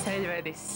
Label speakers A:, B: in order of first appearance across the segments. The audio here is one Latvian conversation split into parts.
A: ceļvedis.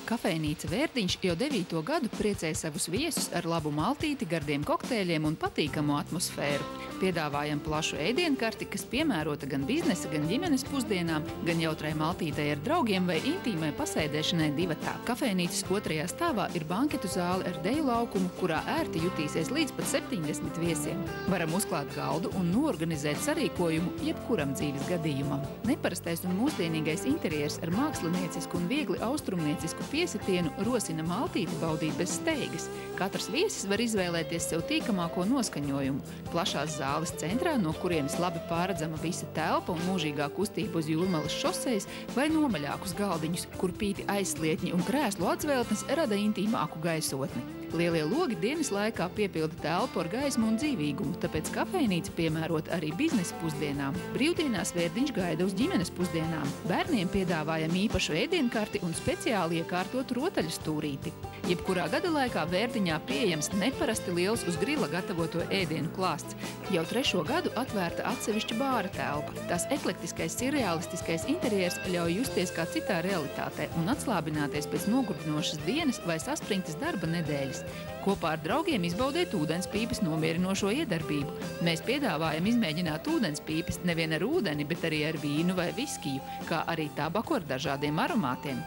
B: Kafejnīca Vērdiņš jau 9. gadu priecē savus viesus ar labu maltīti, gardiem kokteļiem un patīkamu atmosfēru. Piedāvājam plašu ēdienkarti, kas piemērota gan biznesa, gan ģimenes pusdienām, gan jautrai maltītei ar draugiem vai intīmai pasēdēšanai divatā. Kafejnīcas 2. stāvā ir banketu zāle ar deju laukumu, kurā ērti jutīsies līdz pat 70 viesiem. Varam uzklāt galdu un noorganizēt sarīkojumu jebkuram dzīves gadījumam. Neparastais un mūsdienīgais interjers ar māksliniecisku un viegli austrumniecisku piesitienu rosina maltīti baudīt bez steigas. Katrs viesis var izvēlēties sev tīkamāko noskaņojumu. Plašās zāles centrā, no kurienes labi pārredzama visa telpa un mūžīgā kustība uz Jūrmalas šosejas, vai nomaļākus galdiņus, kur pīti aizslietņi un krēslu atzveltnes rada intīmāku gaisotni. Lielie logi dienas laikā piepilda telpu ar gaismu un dzīvīgumu, tāpēc kafejnīca piemērota arī biznesa pusdienām. Brīvdienās Vērdiņš gaida uz ģimenes pusdienām. Bērniem piedāvājam īpašu ēdienkarti un speciāli iekārtotu rotaļu stūrīti. Jebkurā gada laikā Vērdiņā pieejams neparasti liels uz grila gatavoto ēdienu klāsts. Jau 3. gadu atvērta atsevišķa bāra telpa. Tās eklektiskais, sirrealistiskais interjers ļauj justies kā citā realitātē un atslābināties pēc nogurdinošas dienas vai saspringtas darba nedēļas. Kopā ar draugiem izbaudēt ūdenspīpes nomierinošo iedarbību. Mēs piedāvājam izmēģināt ūdenspīpes nevien ar ūdeni, bet arī ar vīnu vai viskiju, kā arī tabaku ar dažādiem aromātiem.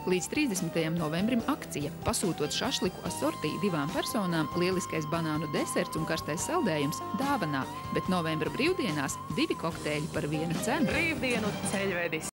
B: Līdz 30. novembrim akcija. Pasūtot šašliku asortī 2 personām, lieliskais banānu deserts un karstais saldējums dāvanā, bet novembra brīvdienās 2 kokteļi par 1 cenu.
A: Brīvdienu ceļvedis.